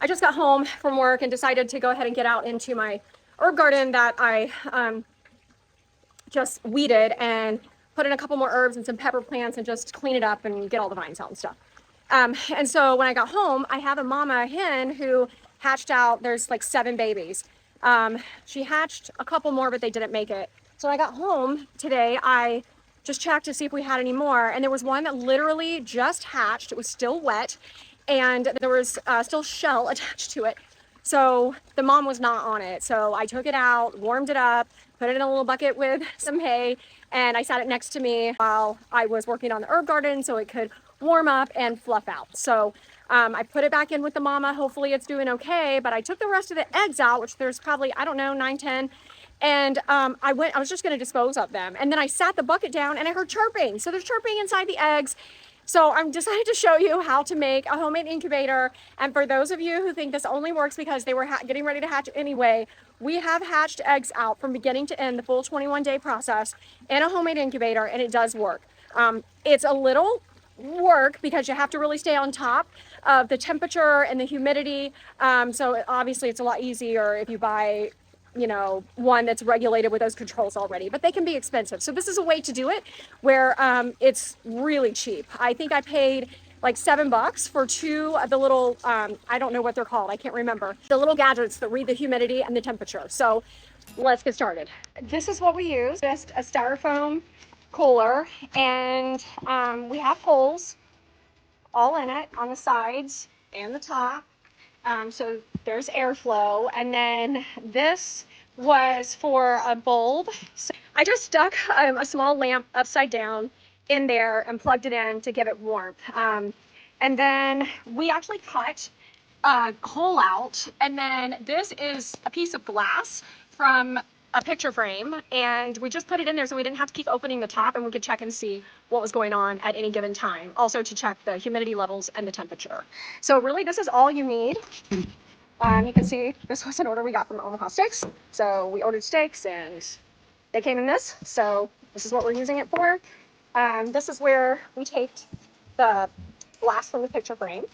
I just got home from work and decided to go ahead and get out into my herb garden that I just weeded and put in a couple more herbs and some pepper plants and just clean it up and get all the vines out and stuff. And so when I got home, I have a mama hen who hatched out, there's like 7 babies. She hatched a couple more, but they didn't make it. So when I got home today, I just checked to see if we had any more. And there was one that literally just hatched. It was still wet and there was still shell attached to it. So the mom was not on it. So I took it out, warmed it up, put it in a little bucket with some hay, and I sat it next to me while I was working on the herb garden so it could warm up and fluff out. So I put it back in with the mama. Hopefully it's doing okay, but I took the rest of the eggs out, which there's probably, I don't know, 9, 10. And I was just going to dispose of them. And then I sat the bucket down and I heard chirping. So there's chirping inside the eggs. So I'm decided to show you how to make a homemade incubator. And for those of you who think this only works because they were getting ready to hatch anyway, we have hatched eggs out from beginning to end, the full 21-day process in a homemade incubator, and it does work. It's a little work because you have to really stay on top of the temperature and the humidity. So obviously it's a lot easier if you buy one that's regulated with those controls already, but they can be expensive. So this is a way to do it where it's really cheap. I think I paid like $7 for 2 of the little, I don't know what they're called. I can't remember. The little gadgets that read the humidity and the temperature. So let's get started. This is what we use, just a styrofoam cooler, and we have holes all in it on the sides and the top. So there's airflow, and then this was for a bulb. So I just stuck a small lamp upside down in there and plugged it in to give it warmth. And then we actually cut a hole out, and then this is a piece of glass from a picture frame, and we just put it in there so we didn't have to keep opening the top, and we could check and see what was going on at any given time. Also to check the humidity levels and the temperature. So really this is all you need. You can see this was an order we got from Omaha Steaks. So we ordered steaks and they came in this. So this is what we're using it for. This is where we taped the glass from the picture frame.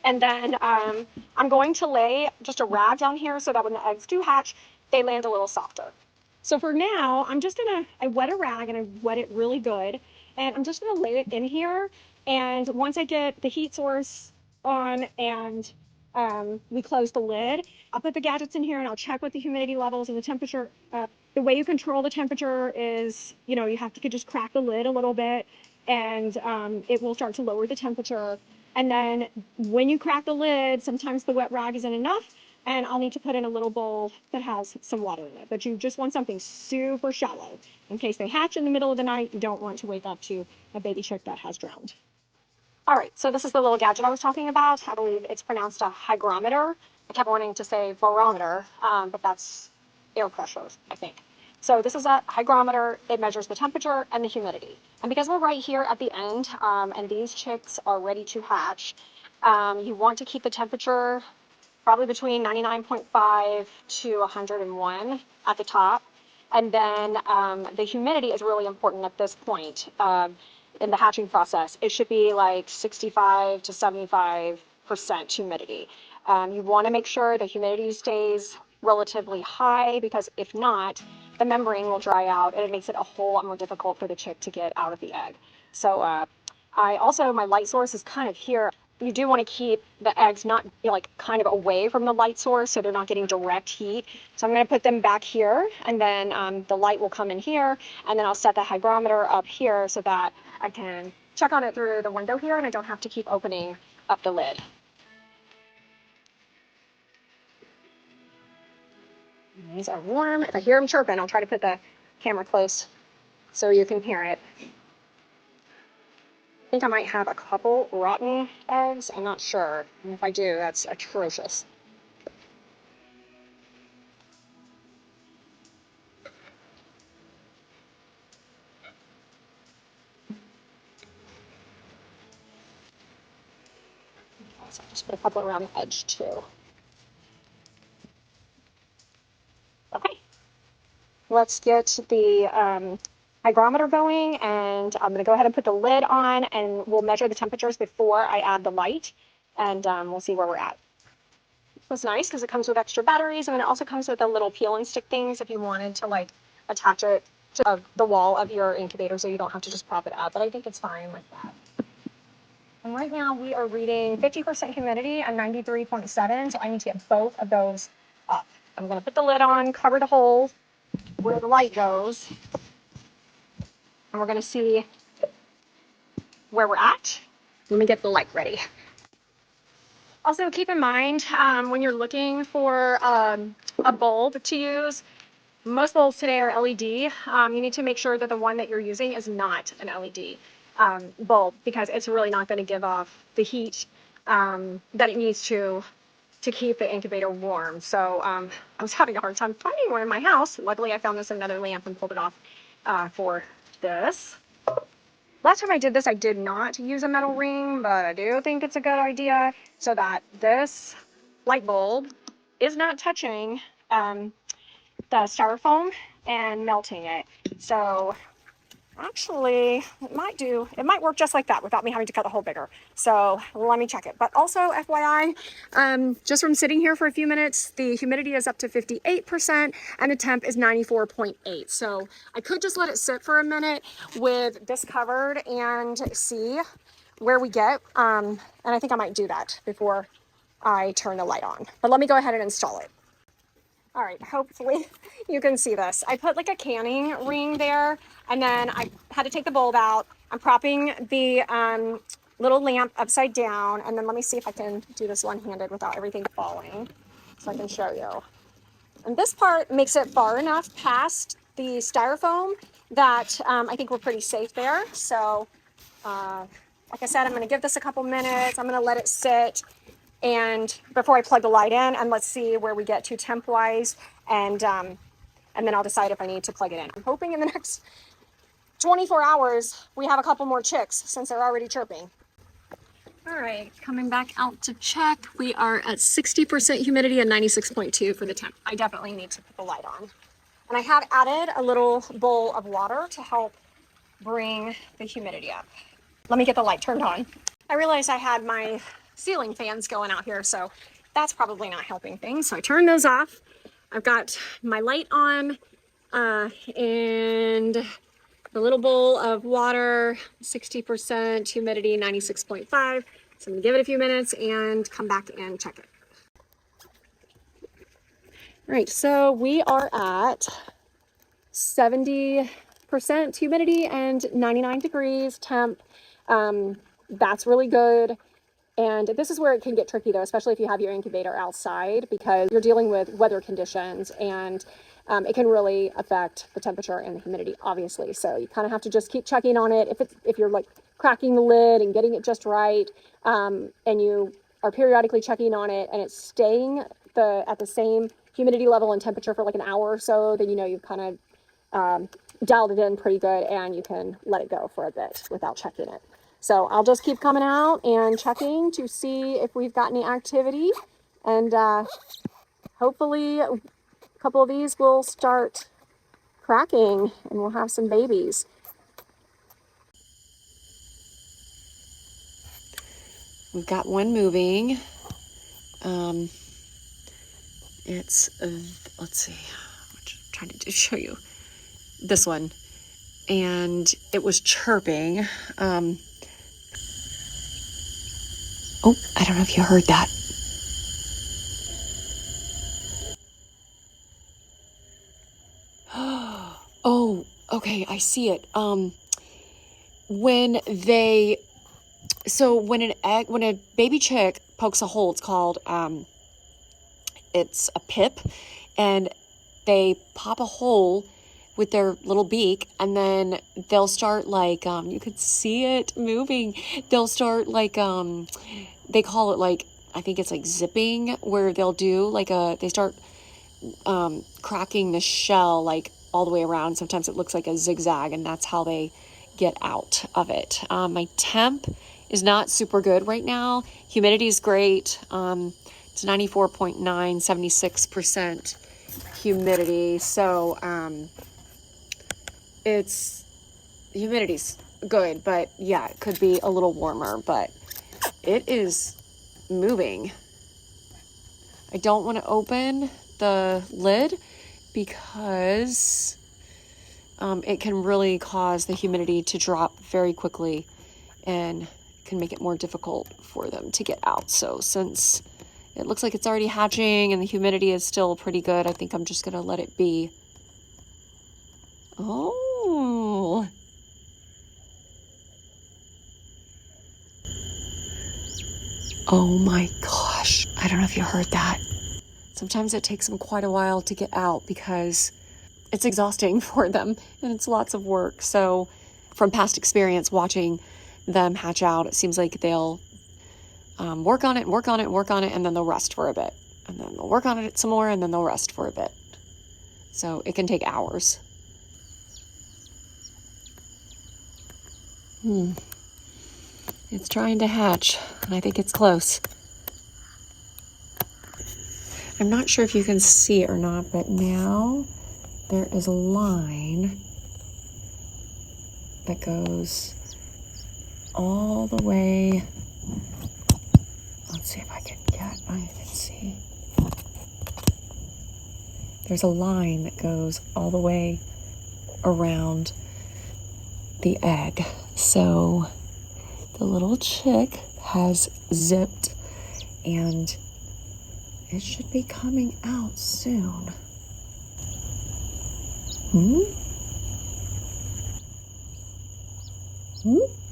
And then I'm going to lay just a rag down here so that when the eggs do hatch, they land a little softer. So for now, I'm just I wet a rag and I wet it really good. And I'm just gonna lay it in here. And once I get the heat source on and we close the lid, I'll put the gadgets in here and I'll check with the humidity levels and the temperature. The way you control the temperature is, you have to just crack the lid a little bit and it will start to lower the temperature. And then when you crack the lid, sometimes the wet rag isn't enough, and I'll need to put in a little bowl that has some water in it. But you just want something super shallow in case they hatch in the middle of the night. You don't want to wake up to a baby chick that has drowned. All right, so this is the little gadget I was talking about. I believe it's pronounced a hygrometer. I kept wanting to say barometer, but that's air pressure, I think. So this is a hygrometer. It measures the temperature and the humidity. And because we're right here at the end, and these chicks are ready to hatch, you want to keep the temperature probably between 99.5 to 101 at the top. And then the humidity is really important at this point in the hatching process. It should be like 65 to 75% humidity. You want to make sure the humidity stays relatively high, because if not, the membrane will dry out and it makes it a whole lot more difficult for the chick to get out of the egg. So my light source is kind of here. You do want to keep the eggs not kind of away from the light source so they're not getting direct heat. So I'm going to put them back here, and then the light will come in here, and then I'll set the hygrometer up here so that I can check on it through the window here and I don't have to keep opening up the lid. These are warm. If I hear them chirping, I'll try to put the camera close so you can hear it. I think I might have a couple rotten eggs. I'm not sure. And if I do, that's atrocious. So I'll just put a couple around the edge too. Okay. Let's get the hygrometer going, and I'm going to go ahead and put the lid on, and we'll measure the temperatures before I add the light, and we'll see where we're at. That's nice because it comes with extra batteries, and then it also comes with the little peel and stick things if you wanted to like attach it to the wall of your incubator so you don't have to just prop it up. But I think it's fine like that. And right now we are reading 50% humidity and 93.7, so I need to get both of those up. I'm going to put the lid on, cover the hole where the light goes, and we're going to see where we're at. Let me get the light ready. Also, keep in mind when you're looking for a bulb to use, most bulbs today are LED. You need to make sure that the one that you're using is not an LED bulb, because it's really not going to give off the heat that it needs to keep the incubator warm. So I was having a hard time finding one in my house. Luckily, I found this in another lamp and pulled it off for this. Last time I did this, I did not use a metal ring, but I do think it's a good idea so that this light bulb is not touching the styrofoam and melting it. So actually, it might work just like that without me having to cut the hole bigger. So let me check it. But also, FYI, just from sitting here for a few minutes, the humidity is up to 58% and the temp is 94.8. So I could just let it sit for a minute with this covered and see where we get. And I think I might do that before I turn the light on. But let me go ahead and install it. All right, hopefully you can see this. I put like a canning ring there, and then I had to take the bulb out. I'm propping the little lamp upside down, and then let me see if I can do this one-handed without everything falling so I can show you. And this part makes it far enough past the styrofoam that I think we're pretty safe there. So like I said, I'm gonna give this a couple minutes. I'm gonna let it sit and before I plug the light in, and let's see where we get to temp wise, and then I'll decide if I need to plug it in. I'm hoping in the next 24 hours we have a couple more chicks since they're already chirping. All right, coming back out to check. We are at 60% humidity and 96.2 for the temp. I definitely need to put the light on. And I have added a little bowl of water to help bring the humidity up. Let me get the light turned on. I realized I had my ceiling fans going out here, so that's probably not helping things. So I turned those off. I've got my light on and the little bowl of water, 60% humidity, 96.5. So I'm gonna give it a few minutes and come back and check it. All right, so we are at 70% humidity and 99 degrees temp. That's really good. And this is where it can get tricky though, especially if you have your incubator outside, because you're dealing with weather conditions, and it can really affect the temperature and the humidity, obviously. So you kind of have to just keep checking on it. If you're like cracking the lid and getting it just right, and you are periodically checking on it and it's staying at the same humidity level and temperature for like an hour or so, then you know you've kind of dialed it in pretty good, and you can let it go for a bit without checking it. So I'll just keep coming out and checking to see if we've got any activity, and hopefully a couple of these will start cracking and we'll have some babies. We've got one moving. Let's see, I'm trying to show you this one, and it was chirping. Oh, I don't know if you heard that. Oh, okay, I see it. When a baby chick pokes a hole, it's called, it's a pip, and they pop a hole with their little beak, and then they'll start like, you could see it moving. They'll start like, they call it like, I think it's like zipping, where they'll do like they start cracking the shell like all the way around. Sometimes it looks like a zigzag, and that's how they get out of it. My temp is not super good right now. Humidity is great. It's 94.9, 76% humidity. So humidity's good, but yeah, it could be a little warmer, but it is moving. I don't want to open the lid because it can really cause the humidity to drop very quickly and can make it more difficult for them to get out. So since it looks like it's already hatching and the humidity is still pretty good, I think I'm just going to let it be. Oh. Oh my gosh. I don't know if you heard that. Sometimes it takes them quite a while to get out because it's exhausting for them and it's lots of work. So from past experience watching them hatch out, it seems like they'll work on it, and then they'll rest for a bit. And then they'll work on it some more, and then they'll rest for a bit. So it can take hours. It's trying to hatch, and I think it's close. I'm not sure if you can see it or not, but now there is a line that goes all the way. Let's see if I can see. There's a line that goes all the way around the egg. So the little chick has zipped and it should be coming out soon.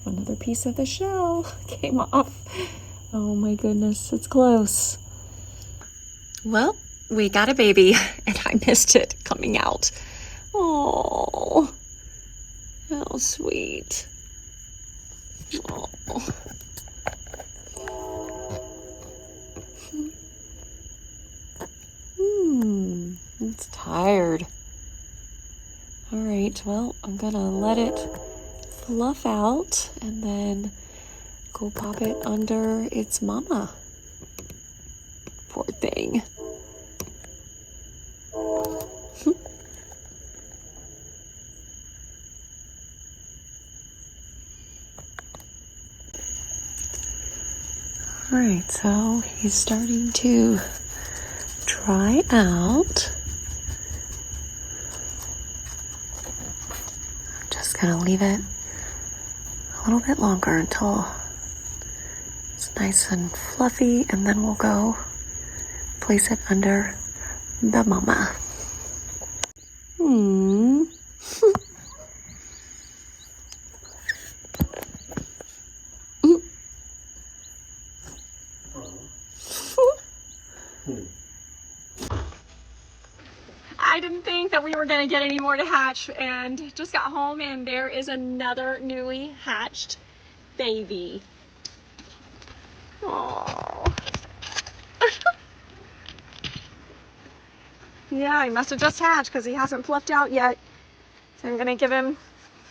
Another piece of the shell came off. Oh my goodness, it's close. Well, we got a baby and I missed it coming out. Oh, how sweet. Oh. It's tired. All right, well, I'm gonna let it fluff out and then go pop it under its mama. Poor thing. All right, so he's starting to dry out. I'm just gonna leave it a little bit longer until it's nice and fluffy, and then we'll go place it under the mama. I didn't think that we were going to get any more to hatch, and just got home and there is another newly hatched baby. Oh. Yeah, he must have just hatched because he hasn't fluffed out yet. So I'm going to give him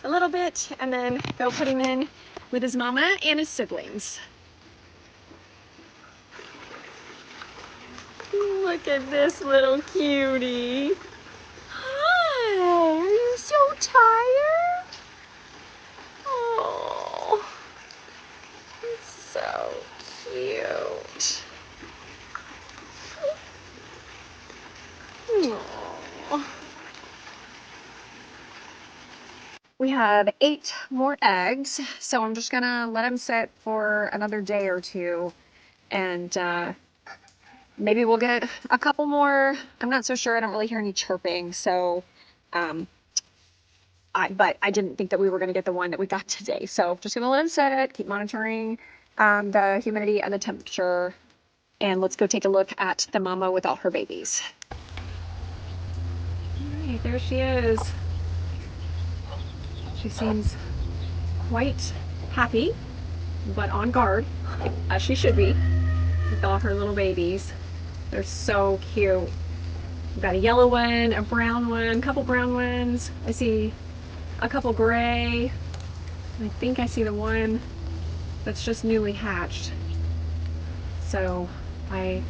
a little bit and then go put him in with his mama and his siblings. Look at this little cutie. Hi, are you so tired? Oh, it's so cute. Aww. We have 8 more eggs, so I'm just gonna let them sit for another day or two, and maybe we'll get a couple more. I'm not so sure. I don't really hear any chirping, so but I didn't think that we were going to get the one that we got today. So just gonna let them sit, keep monitoring the humidity and the temperature, and let's go take a look at the mama with all her babies. All right, there she is. She seems quite happy, but on guard, as she should be, with all her little babies. They're so cute. We've got a yellow one, a brown one, a couple brown ones. I see a couple gray. I think I see the one that's just newly hatched. So my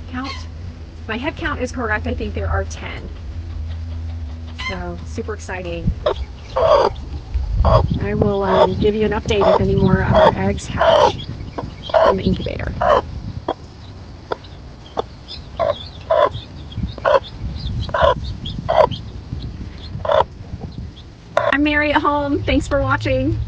head count is correct. I think there are 10. So super exciting. I will give you an update if any more of our eggs hatch from the incubator. Mary at home. Thanks for watching.